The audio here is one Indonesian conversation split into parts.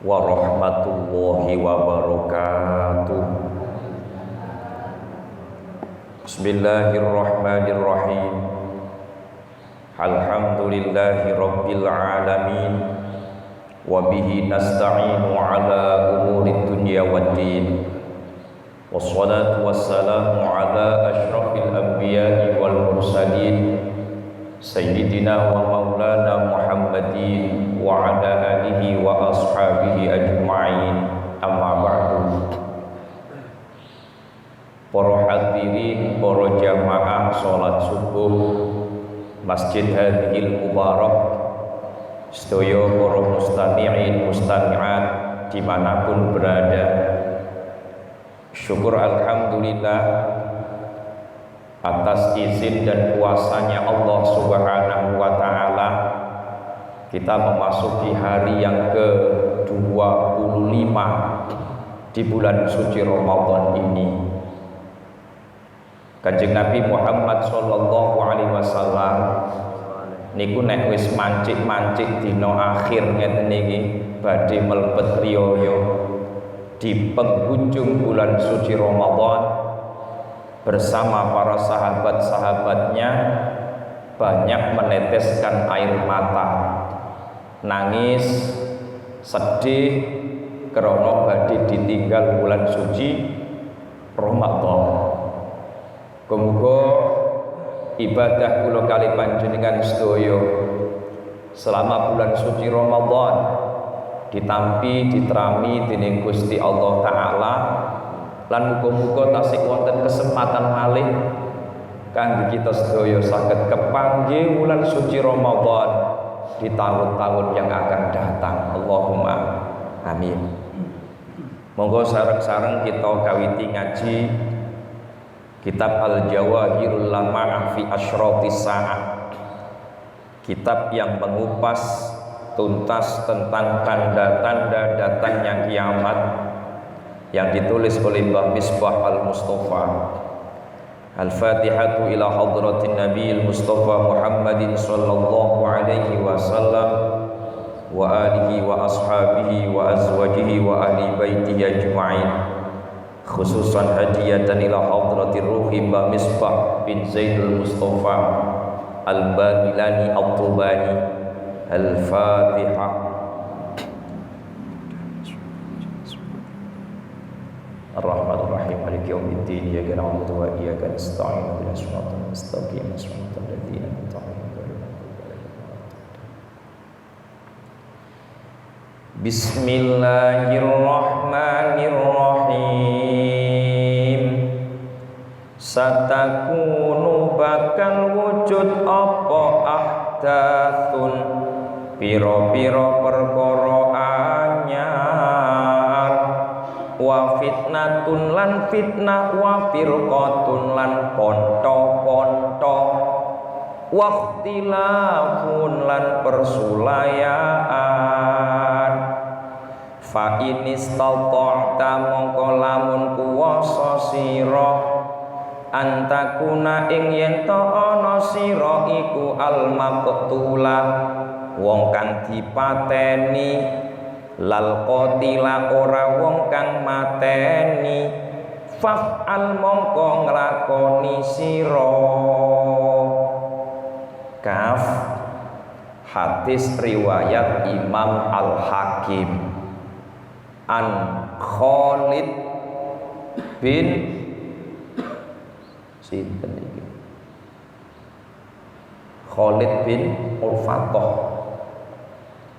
warahmatullahi wabarakatuh. Bismillahirrahmanirrahim. Alhamdulillahi rabbil alamin. Wabihi nasta'inu ala umurid dunya waddin. Wassalatu wassalamu ala ashrafil anbiya'i wal mursalin Sayyidina wa maulana Muhammadin wa ala alihi wa ashabihi ajma'in, amma ba'du. Para hadirin, para jamaah salat subuh Masjid Hadhil Mubarak, sedaya para mustami'in mustami'at dimanapun berada, syukur alhamdulillah atas izin dan kuasanya Allah Subhanahu wa ta'ala, kita memasuki hari yang ke-25 di bulan suci Ramadan ini. Kanjeng Nabi Muhammad sallallahu alaihi wasallam niku nek wis mancik-mancik dina akhir ngeten niki badhe mlebet riyaya di penghujung bulan suci Ramadan, bersama para sahabat-sahabatnya banyak meneteskan air mata, nangis, sedih karena badhe ditinggal bulan suci Ramadan. Muga ibadah kula kali panjenengan sedaya selama bulan suci Ramadan ditampi diterami dening Gusti Allah Ta'ala, lan muga-muga tasih wonten kesempatan malih kangge kita sedaya saged kepanggih wulan suci Ramadan di tahun-tahun yang akan datang. Allahumma amin. Monggo sareng-sareng kita kawiti ngaji kitab Al-Jawahirul Lama'ah fi Asyrafis Sa'ah, kitab yang mengupas tuntas tentang tanda-tanda datangnya kiamat, yang ditulis oleh Mbah Misbah Al-Mustafa. Al-Fatihatu ila hadratin Nabi Mustafa Muhammadin sallallahu alaihi wasallam wa alihi wa ashabihi wa azwajihi wa ahli baitihi ajma'in, khususan hadiyatan ila hadratir ruhi Mbah Misbah bin Zaidul Mustafa Al-Bagilani Al-Tubani. Al-Fatihah. Ar-Rahmanir-Rahim, Maliki yaumiddin, iyyaka na'budu wa iyyaka nasta'in, ihdinas siratal mustaqim, siratal ladzina an'amta 'alaihim. Bismillahirrahmanirrahim. Satakunu bakal wujud apa ahdatsun, pira-pira perkara anyar, wa fitnatun lan fitnah, wa firqatun lan ponto-ponto, wa ikhtilafun lan persulayaan. Fa inistata'ta mongko lamun kuwasa sira antakuna ing yen ta ana sira iku al-maqtula wong kang dipateni, lal qatila ora wong kang mateni, fa'al mongko nglakoni sira. Kaf, hadis riwayat Imam Al-Hakim an Khalid bin sinten iki? Khalid bin Urfatah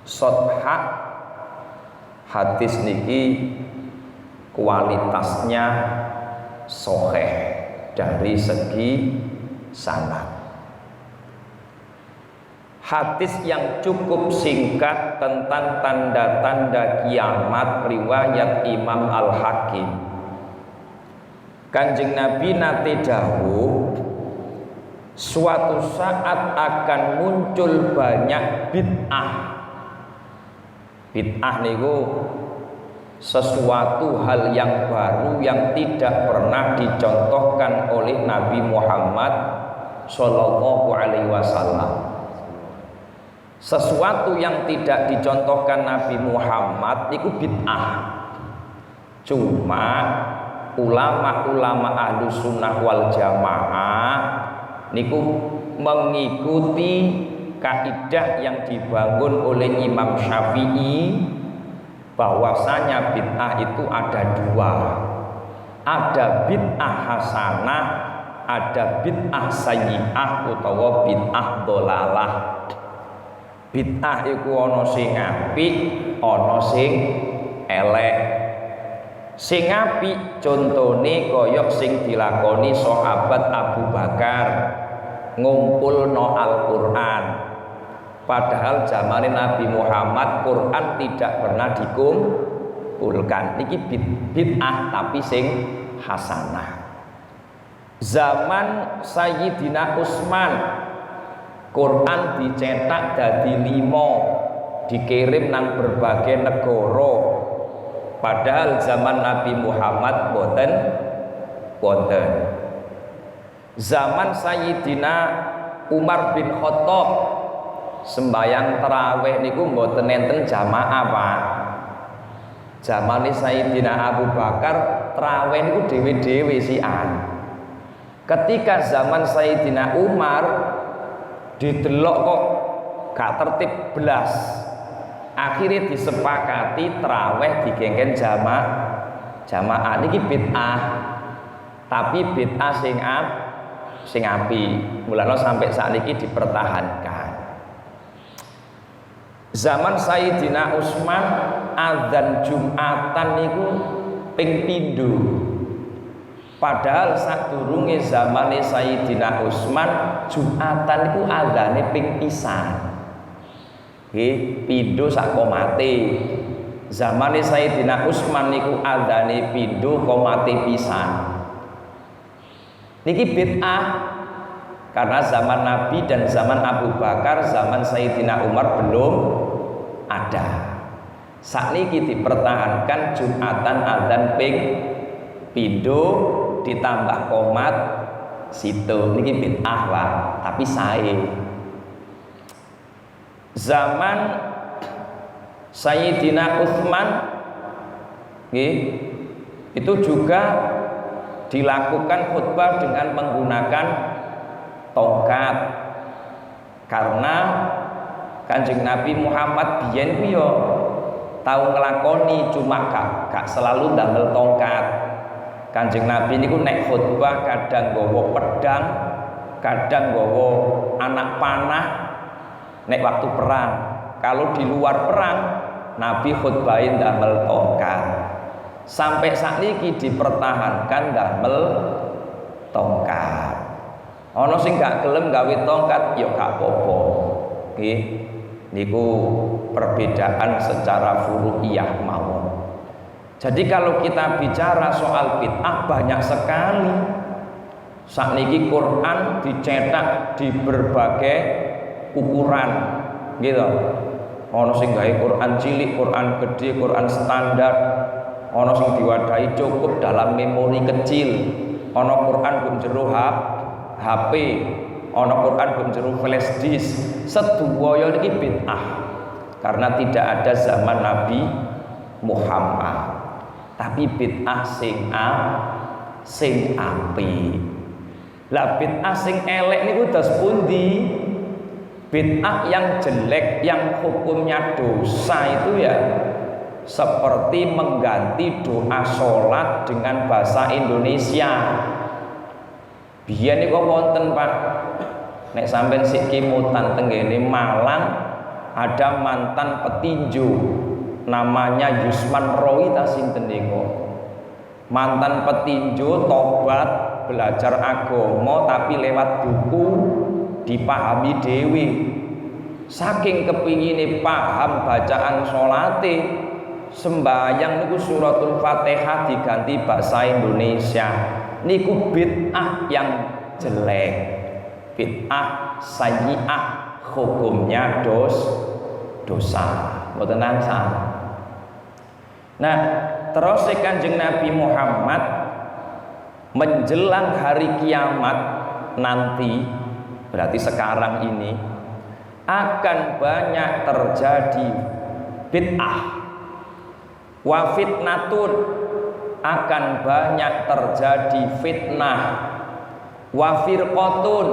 Sodha. Hadis niki kualitasnya sahih dari segi sanad. Hadis yang cukup singkat tentang tanda-tanda kiamat riwayat Imam Al-Hakim. Kanjeng Nabi nate dawuh, suatu saat akan muncul banyak bid'ah. Bid'ah niku sesuatu hal yang baru yang tidak pernah dicontohkan oleh Nabi Muhammad sallallahu alaihi wasallam. Sesuatu yang tidak dicontohkan Nabi Muhammad itu bid'ah. Cuma ulama-ulama Ahlus Sunnah wal Jamaah niku mengikuti kaidah yang dibangun oleh Imam Syafi'i, bahwasanya bid'ah itu ada dua. Ada bid'ah hasanah, ada bid'ah sayyi'ah utawa bid'ah dolalah. Bid'ah iku ana sing apik, ana sing elek. Sing apik contone kaya sing dilakoni sahabat Abu Bakar ngumpulno Al-Qur'an. Padahal zaman Nabi Muhammad Quran tidak pernah dikumpulkan. Niki bid'ah tapi sing hasanah. Zaman Sayyidina Utsman Quran dicetak dadi 5, dikirim nang berbagai negara. Padahal zaman Nabi Muhammad boten. Zaman Sayyidina Umar bin Khattab sembayang tarawih niku mboten enten jamaah, Pak. Zaman Sayyidina Abu Bakar tarawih niku dhewe-dhewe sian. Ketika zaman Sayyidina Umar didelok kok gak tertib belas, akhirnya disepakati tarawih digengken jamaah. Niki bid'ah, tapi bid'ah sing api. Mulane sampai saat ini dipertahankan. Zaman Sayyidina Utsman adzan Jumatan niku ping pindho. Padahal sadurunge zamane Sayyidina Utsman Jumatan niku adzane ping pisan. Nggih, pindho sak komate. Zamane Sayyidina Utsman niku adzane pindho komate pisan. Niki bid'ah karena zaman Nabi dan zaman Abu Bakar, zaman Sayyidina Umar belum ada. Sakniki dipertahankan Jumatan adzan ping pindho ditambah komat situ. Niki bid'ah, Pak, tapi sae. Zaman Sayyidina Utsman itu juga dilakukan khutbah dengan menggunakan tongkat, karena Kanjeng Nabi Muhammad biyen ku yo tau nglakoni, cuma gak selalu ndamel tongkat. Kanjeng Nabi niku nek khutbah kadang nggawa pedang, kadang nggawa anak panah nek waktu perang. Kalau di luar perang Nabi khutbahin ndamel tongkat. Sampai saat ini dipertahankan ndamel tongkat. Ana sing gak gelem gawe tongkat ya gak apa-apa. Nggih. Niku perbedaan secara furu'iyah mawon. Jadi kalau kita bicara soal bid'ah banyak sekali. Sakniki Quran dicetak di berbagai ukuran, gitu. Ana sing gawe Quran cilik, Quran gede, Quran standar. Ana sing diwadahi cukup dalam memori kecil. Ana Quran kum jero HP, ana Quran kum jero flash disk. Sedaya niki bid'ah karena tidak ada zaman Nabi Muhammad. Tapi bid'ah sing apik. Lah bid'ah sing elek niku dos pundi? Bid'ah yang jelek yang hukumnya dosa itu ya seperti mengganti doa sholat dengan bahasa Indonesia. Biyen niku wonten, Pak, nek sampean sik kimutan tenggene Malang ada mantan petinju namanya Yusman Roy ta sinten niku. Mantan petinju tobat belajar agama tapi lewat buku dipahami dewi. Saking kepingine paham bacaan sholate, sembahyang niku suratul Fatihah diganti bahasa Indonesia. Niku bid'ah yang jelek, bid'ah sayyi'ah, hukumnya dosa. Mboten nangsa. Nah, terus Kanjeng Nabi Muhammad menjelang hari kiamat nanti, berarti sekarang ini akan banyak terjadi bid'ah. Wa fitnatun, akan banyak terjadi fitnah. Wa firqatun,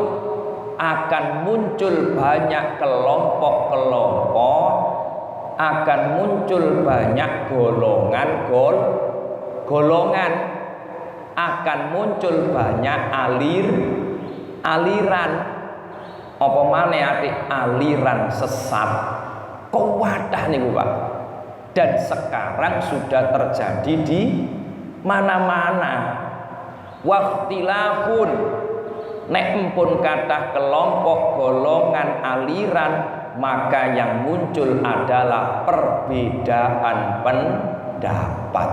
akan muncul banyak kelompok-kelompok, akan muncul banyak golongan, akan muncul banyak aliran. Apa maneh atik aliran sesat. Kuwadah niku, Pak. Dan sekarang sudah terjadi di mana-mana. Waqtilafun, nek empun kathah kelompok, golongan, aliran, maka yang muncul adalah perbedaan pendapat.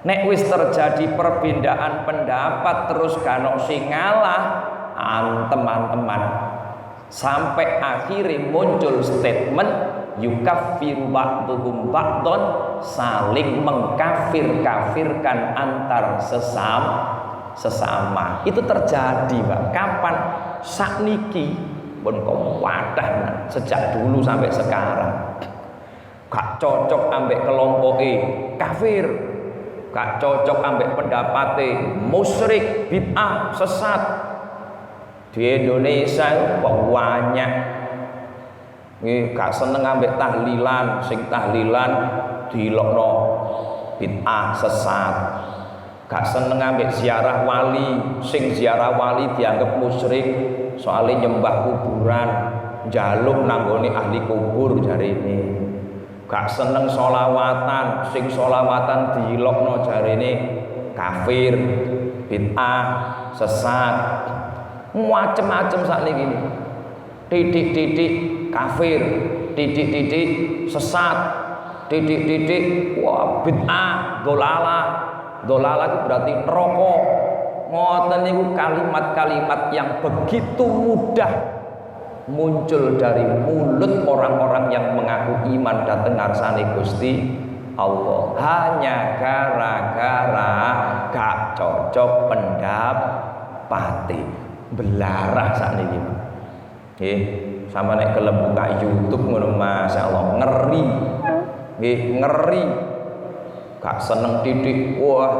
Nek wis terjadi perbedaan pendapat terus kanok sing ngalah, teman-teman, sampai akhirnya muncul statement yukaffiru ba'duhum ba'don, saling mengkafir-kafirkan antar sesama. Itu terjadi, Pak. Kapan? Sakniki pun wadah sejak dulu sampai sekarang. Gak cocok ambek kelompok kafir, gak cocok ambek pendapatnya musyrik, bid'ah, sesat. Di Indonesia itu banyak gak seneng ambek tahlilan, sing tahlilan dilokno bid'ah, sesat. Gak seneng ambek ziarah wali, sing ziarah wali dianggap musyrik, soalnya nyembah kuburan, jaluk nanggone ahli kubur jari ini. Gak seneng sholawatan, sing sholawatan dilokno jari ini kafir, bid'ah, sesat. Macem-macem saat ini, titik-titik kafir, titik-titik sesat, titik-titik wah bid'ah, dolalah itu berarti neraka. Ngoten niku kalimat-kalimat yang begitu mudah muncul dari mulut orang-orang yang mengaku iman dateng ngarsane Gusti Allah, hanya gara-gara gak cocok pendapate. Belarah saat ini, sama nek kelem buka YouTube ngono, masyaallah ngeri, ngeri. Gak seneng titik, wah,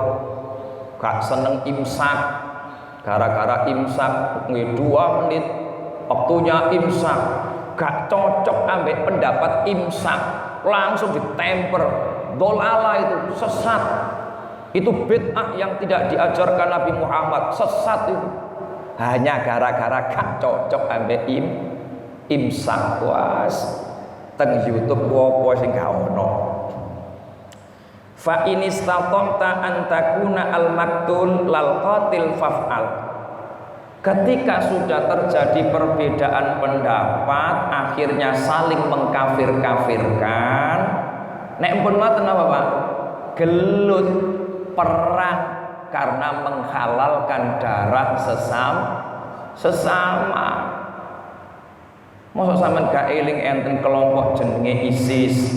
gak seneng imsak, gara-gara imsak 2 menit waktunya imsak, gak cocok ambek pendapat imsak, langsung ditemper. Dolala itu sesat, itu bid'ah yang tidak diajarkan Nabi Muhammad, sesat itu. Hanya gara-gara gak cocok ambek imsak, was teng YouTube apa sing gak ono. Fa in istata'ta an takuna al maktul lal qatil faf'al. Ketika sudah terjadi perbedaan pendapat, akhirnya saling mengkafir-kafirkan, nek pun ngoten apa, Pak? Gelut, perang karena menghalalkan darah sesama. Mosok sampean gak eling enten kelompok jenenge ISIS,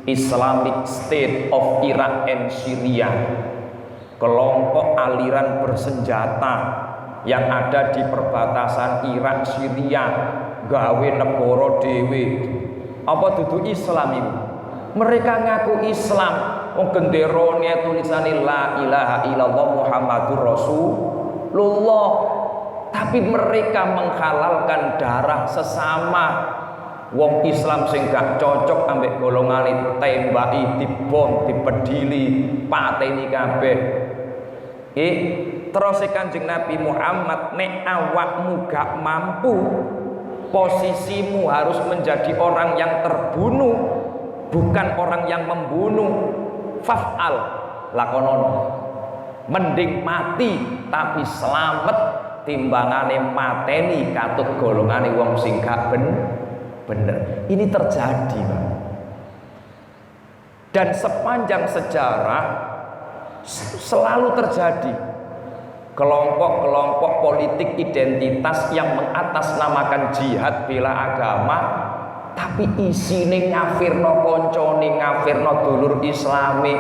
Islamic State of Iraq and Syria, kelompok aliran bersenjata yang ada di perbatasan Irak Syria, gawe negara dhewe. Apa dudu Islam itu? Mereka ngaku Islam, wong genderone tulisane la ilaha illallah Muhammadur Rasulullah, tapi mereka menghalalkan darah sesama. Wong Islam sing gak cocok ambek golongan tembaki, dibom, dipedili, pateni kabeh. Terus Kanjeng Nabi Muhammad, nek awakmu gak mampu, posisimu harus menjadi orang yang terbunuh, bukan orang yang membunuh. Faf'al, lakonono. Mending mati tapi selamat timbangane mateni katut golongane wong sing gak bener. Ini terjadi, Pak. Dan sepanjang sejarah selalu terjadi kelompok-kelompok politik identitas yang mengatasnamakan jihad bela agama, tapi isine ngafirno koncone, ngafirno dulur islami,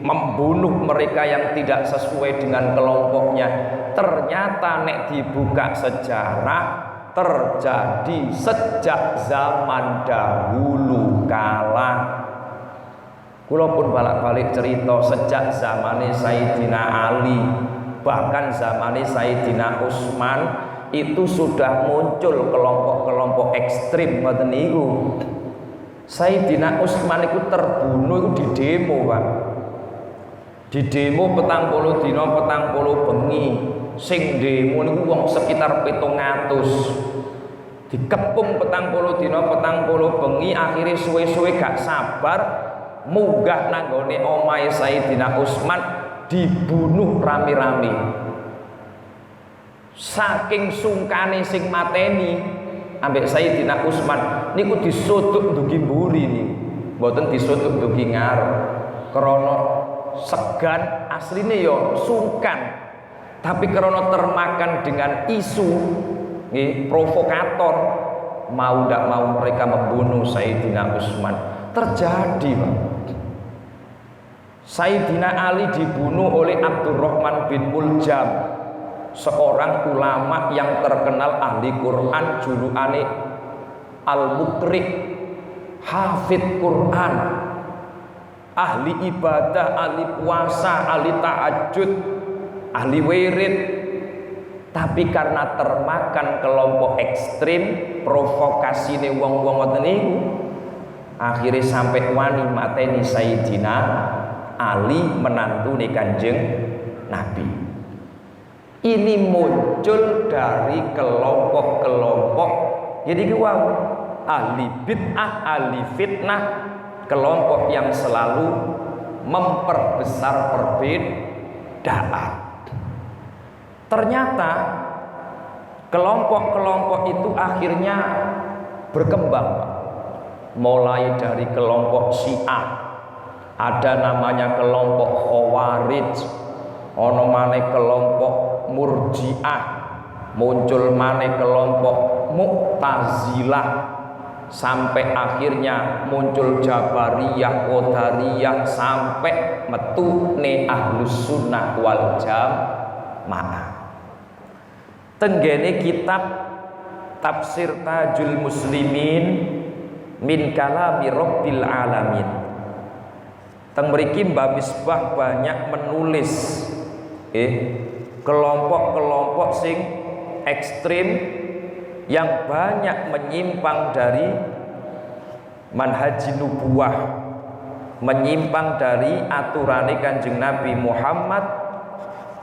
membunuh mereka yang tidak sesuai dengan kelompoknya. Ternyata nek dibuka sejarah terjadi sejak zaman dahulu kala. Kula pun balik-balik cerita sejak zamane Sayyidina Ali, bahkan zamane Sayyidina Utsman itu sudah muncul kelompok-kelompok ekstrim ngoten niku. Sayyidina Utsman itu terbunuh itu di demo, Pak. Di demo 40 dina 40 bengi. Sing demo niku wong sekitar 700. Dikepung 40 dina 40 bengi, akhirnya suwe-suwe gak sabar munggah nanggone omahe Sayyidina Utsman, dibunuh rame-rame. Saking sungkane sing mateni ambek Sayyidina Utsman niku disuduk dugi mburi niku, mboten disuduk dugi ngarep. Krana segan asline ya sungkan, tapi krana termakan dengan isu nggih provokator, mau ndak mau mereka membunuh Sayyidina Utsman. Terjadi, Pak. Sayyidina Ali dibunuh oleh Abdurrahman bin Muljam, seorang ulama yang terkenal ahli Quran, julukane Al-Muqri, hafid Quran, ahli ibadah, ahli puasa, ahli tahajud, ahli wirid. Tapi karena termakan kelompok ekstrim, provokasine wong-wong ngoten niku, akhirnya sampai wani mateni Sayyidina Ali, menantu Kanjeng Nabi. Ini muncul dari kelompok-kelompok, jadi wow, ahli bid'ah, ahli fitnah, kelompok yang selalu memperbesar perbedaan. Ternyata kelompok-kelompok itu akhirnya berkembang, Pak. Mulai dari kelompok Syiah, ada namanya kelompok Khawarij, ono maneh kelompok Murji'ah, muncul maneh kelompok Mu'tazilah, sampai akhirnya muncul Jabariyah, Qadariyah, sampai metune Ahlus Sunnah wal Jamaah. Tenggene kitab Tafsir Tajul Muslimin min kalami Rabbil Alamin, teng mriki Mbah Misbah banyak menulis kelompok-kelompok sing ekstrim yang banyak menyimpang dari manhaji nubuwah, menyimpang dari aturane Kanjeng Nabi Muhammad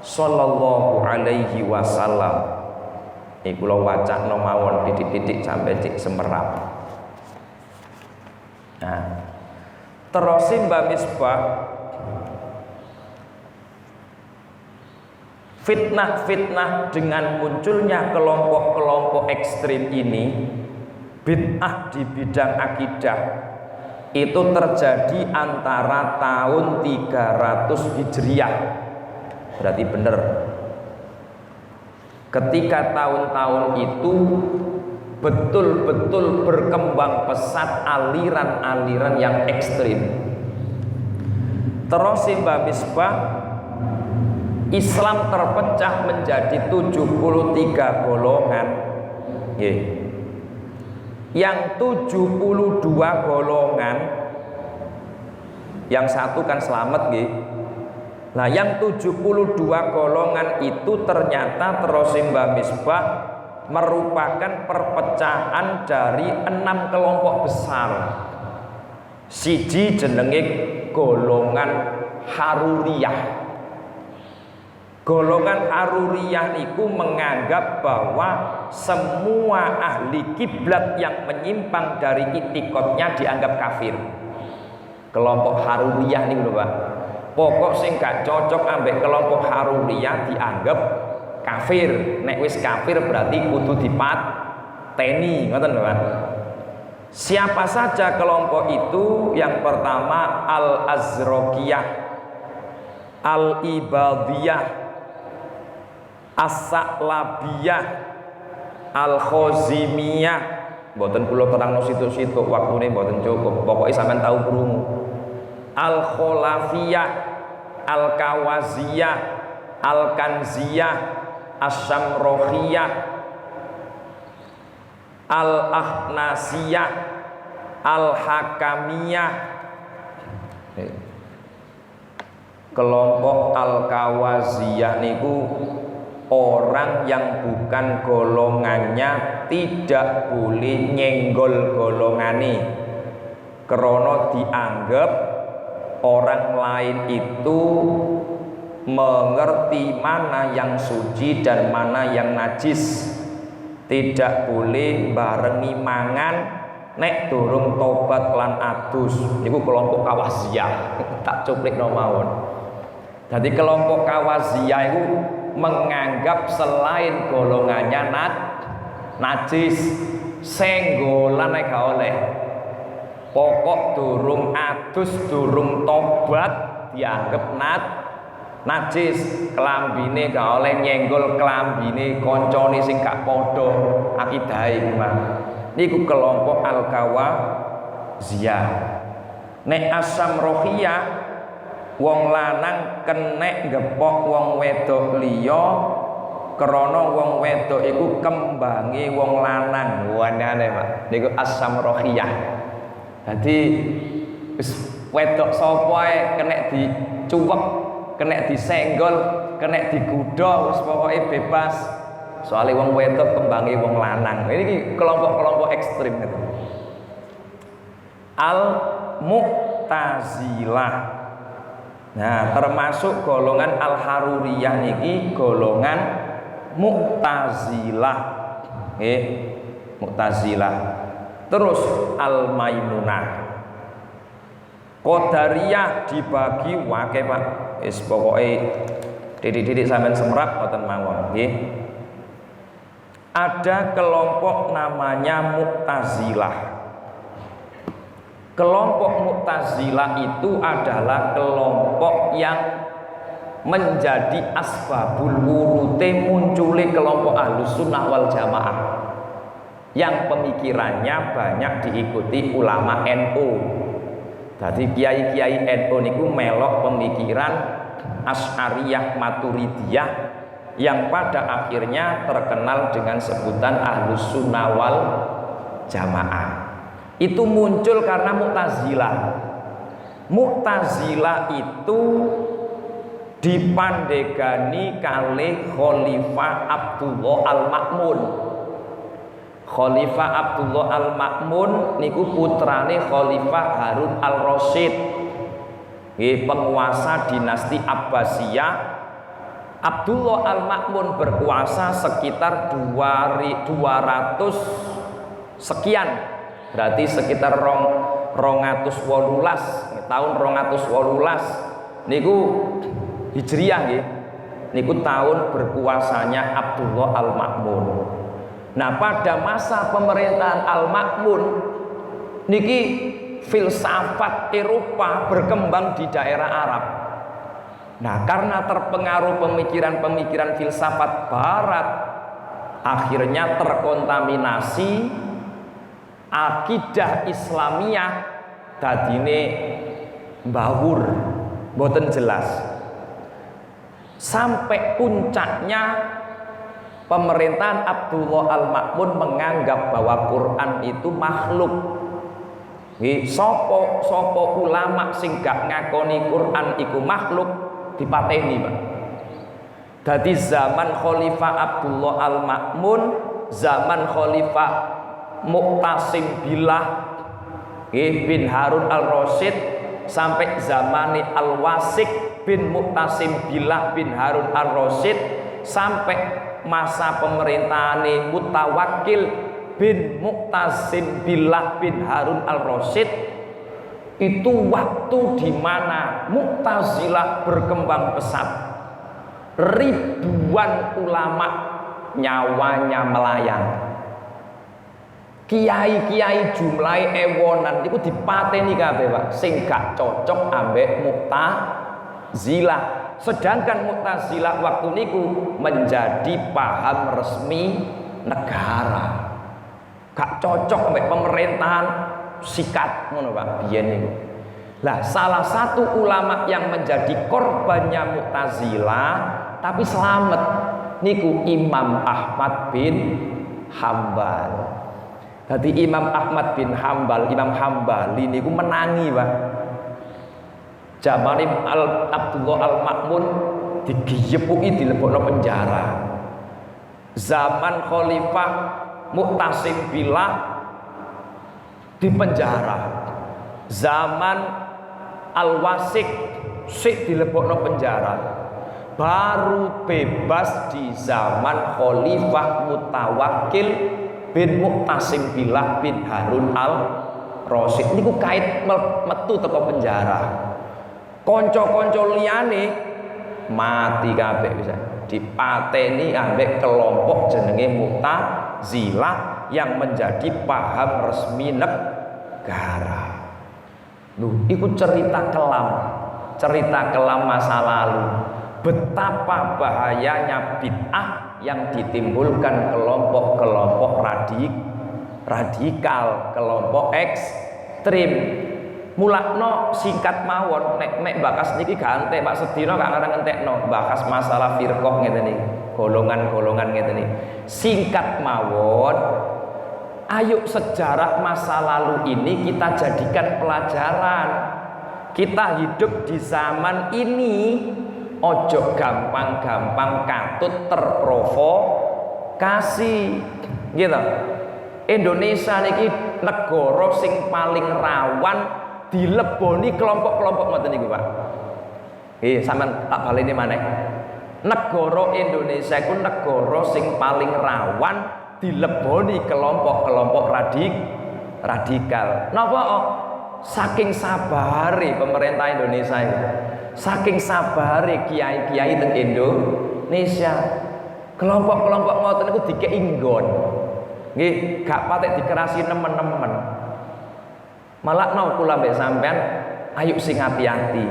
sallallahu alaihi wasallam. Kula wacana mawon titik-titik sampai cik semerap. Nah, terus Mbah Misbah, fitnah-fitnah dengan munculnya kelompok-kelompok ekstrim ini, bid'ah di bidang akidah itu terjadi antara tahun 300 Hijriah. Berarti benar. Ketika tahun-tahun itu betul-betul berkembang pesat aliran-aliran yang ekstrim. Terus Mbah Misbah, Islam terpecah menjadi 73 golongan. Yang 72 golongan, yang satu kan selamat nggih. Nah, yang 72 golongan itu ternyata terus Mbah Misbah merupakan perpecahan dari 6 kelompok besar. Siji jenenge golongan Haruriyah. Golongan Haruriyah niku menganggap bahwa semua ahli kiblat yang menyimpang dari itikadnya dianggap kafir. Kelompok Haruriyah niku lho, Pak. Pokok sing gak cocok ambek kelompok Haruriyah dianggap kafir. Nek wis kafir berarti kudu dipateni, ngoten lho, Pak. Siapa saja kelompok itu? Yang pertama Al-Azraqiyah, Al-Ibadiyah, As-Sa'labiyah, Al-Khazimiyah. Mboten kula terangno situ-situ, waktune mboten cukup. Pokoke sampean tahu krungu. Al-Kholafiyah, Al-Kawaziyah, Al-Kanziyah, Asy-Syamrokhiyah. Al-Ahnasiyah, Al-Hakamiyah. Kelompok Al-Kawaziyah niku orang yang bukan golongannya tidak boleh nyenggol golongane, karena dianggap orang lain itu mengerti mana yang suci dan mana yang najis. Tidak boleh barengi mangan nek durung tobat lan adus. Niku kelompok Kawaziyah. Tak cuplikno mawon. Jadi kelompok Kawaziyah itu menganggap selain golongannya najis, senggolan nek gak oleh. Pokok durung adus, durung tobat dianggap najis. Klambine gak oleh nyenggol klambine koncone sing gak padha akidahe kuwi. Niku kelompok Al-Kawaziyah. Nek As-Samrokhiyah, wong lanang kenek ngepok wong wedok liya krana wong wedok iku kembange wong lanang. Wanane Pak, niku As-Samrokhiyah. Dadi wis wedok sapa ae kenek dicuwek, kenek disenggol, kenek digudha, wis pokoke bebas. Soale wong wedok kembange wong lanang. Ini kelompok-kelompok ekstrim itu. Al-Mu'tazilah. Nah, termasuk golongan Al-Haruriyah niki golongan Mu'tazilah. Nggih, Mu'tazilah. Terus Al-Maimunah. Qadariyah dibagi wake Pak. Wis pokoke titik-titik sampean semerap boten mawon, nggih. Ada kelompok namanya Mu'tazilah. Kelompok Mu'tazilah itu adalah kelompok yang menjadi asbabul wurute munculi kelompok Ahlus Sunnah wal Jamaah, yang pemikirannya banyak diikuti ulama NU. Jadi kiai-kiai NU niku melok pemikiran Asy'ariyah Maturidiyah yang pada akhirnya terkenal dengan sebutan Ahlus Sunnah wal Jamaah. Itu muncul karena Mu'tazilah. Mu'tazilah itu dipandegani kalih Khalifah Abdullah Al-Ma'mun. Khalifah Abdullah Al-Ma'mun niku putrane Khalifah Harun Al-Rasyid, penguasa dinasti Abbasiyah. Abdullah Al-Ma'mun berkuasa sekitar 200 sekian, berarti sekitar 218 tahun 218 niku Hijriah nggih. Niku tahun berkuasanya Abdullah Al-Ma'mun. Nah, pada masa pemerintahan Al-Ma'mun niki filsafat Eropa berkembang di daerah Arab. Nah, karena terpengaruh pemikiran-pemikiran filsafat Barat, akhirnya terkontaminasi akidah Islamiyah, dadine mbawur, boten jelas. Sampai puncaknya pemerintahan Abdullah Al-Ma'mun menganggap bahwa Quran itu makhluk. Sopo ulama sing gak ngakoni Quran iku makhluk dipateni, Pak. Dadi zaman Khalifah Abdullah Al-Ma'mun, zaman Khalifah Mu'tasim Billah bin Harun Al-Rasyid, sampai zamani Al-Wasik bin Mu'tasim Billah bin Harun Al-Rasyid, sampai masa pemerintahan Mutawakkil bin Mu'tasim Billah bin Harun Al-Rasyid. Itu waktu di mana Mu'tazilah berkembang pesat. Ribuan ulama nyawanya melayang. Kiai-kiai jumlahe ewonan niku dipateni kabeh, Pak, sing gak cocok ambek Mu'tazilah. Sedangkan Mu'tazilah waktu niku menjadi paham resmi negara. Gak cocok ambek pemerintahan sikat ngono, Pak, biyen niku. Lah, salah satu ulama yang menjadi korbannya Mu'tazilah tapi selamat niku Imam Ahmad bin Hambal. Dadi Imam Ahmad bin Hambal, Imam Hambali niku menangi, Pak. Jamane Abdullah Al-Ma'mun digiyepuki dilebokno penjara. Zaman Khalifah Mu'tasim Billah di penjara. Zaman Al-Wasik sik dilebokno penjara. Baru bebas di zaman Khalifah Mutawakkil bin Mu'tasim Billah bin Harun Al-Rasyid niku kait metu teko penjara. Kanca-kanca liyane mati kabeh bisa dipateni ambek kelompok jenenge Mu'tazilah yang menjadi paham resmi negara. Iku cerita kelam masa lalu. Betapa bahayanya bid'ah yang ditimbulkan kelompok-kelompok radikal, kelompok ekstrim. Mulakno singkat mawon nek bakas niki gante Pak Sedina gak ngarang entekno bakas masalah firqah ngeten iki, golongan-golongan ngeten iki. Singkat mawon, ayo sejarah masa lalu ini kita jadikan pelajaran. Kita hidup di zaman ini, ojo gampang-gampang katut terprovokasi gitu. Indonesia niki negara sing paling rawan dileboni kelompok-kelompok ngoten niku, Pak. Sampean tak baleni maneh. Negara Indonesia iku negara sing paling rawan dileboni kelompok-kelompok radikal. Napa? Saking sabare pemerintah Indonesia itu. Saking sabare kiai-kiai teng Indonesia. Kelompok-kelompok ngoten niku dikeki nggon. Nggih, gak patek dikerasi nemen-nemen. Malah mau kula mbek sampean, ayo sing hati-hati.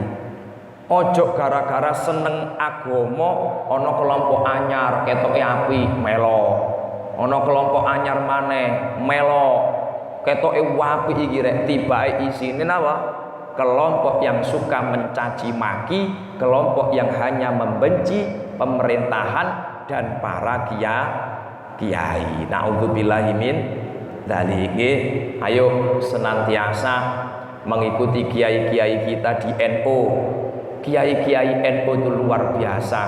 Ojo gara-gara seneng agama ana kelompok anyar ketoke apik melo. Ana kelompok anyar maneh melo. Ketoke apik iki rek tibake isine napa? Kelompok yang suka mencaci maki, kelompok yang hanya membenci pemerintahan dan para kiai. Nauzubillahi min dzalik. Ayo senantiasa mengikuti kiai-kiai kita di NU. Kiai-kiai NU itu luar biasa.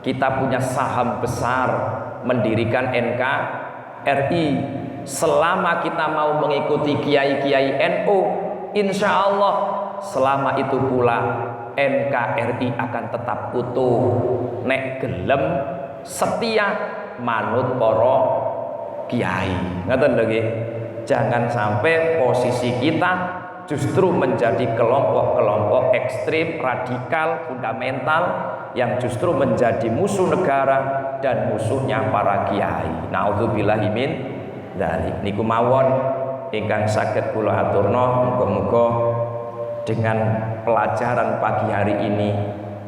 Kita punya saham besar mendirikan NKRI. Selama kita mau mengikuti kiai-kiai NU, insya Allah selama itu pula NKRI akan tetap utuh. Nek gelem setia manut para kiai. Ngoten lho nggih. Jangan sampai posisi kita justru menjadi kelompok-kelompok ekstrim, radikal, fundamental yang justru menjadi musuh negara dan musuhnya para kiai. Nauzubillahi min dzalik. Niku mawon ingkang saged kula aturna, muga-muga dengan pelajaran pagi hari ini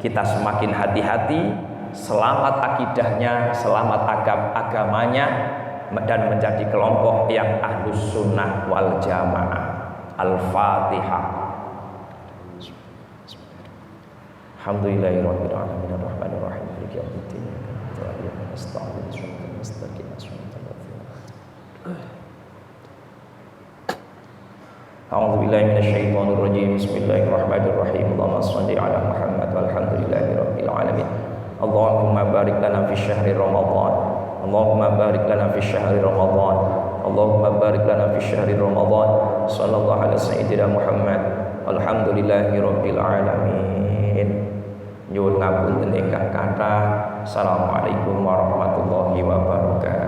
kita semakin hati-hati, selamat akidahnya, selamat agamanya, dan menjadi kelompok yang ahlus sunnah wal jamaah. Al-Fatihah. Alhamdulillahirabbil alamin arrahmanir rahim maliki yaumiddin iyyaka na'budu wa iyyaka nasta'in ihdinas mustaqim shiratal ladzina A'udzu billahi minasyaitonir rajim. Bismillahirrahmanirrahim. Allahumma shalli ala Muhammad walhamdulillahirabbil alamin. Allahumma barik lana fi syahri Ramadan. Allahumma barik lana fi syahri Ramadan. Allahumma barik lana fi syahri Ramadan. Sallallahu ala sayyidina Muhammad. Alhamdulillahirabbil alamin. Nyuwun ngapunten ingkang kathah. Assalamualaikum warahmatullahi wabarakatuh.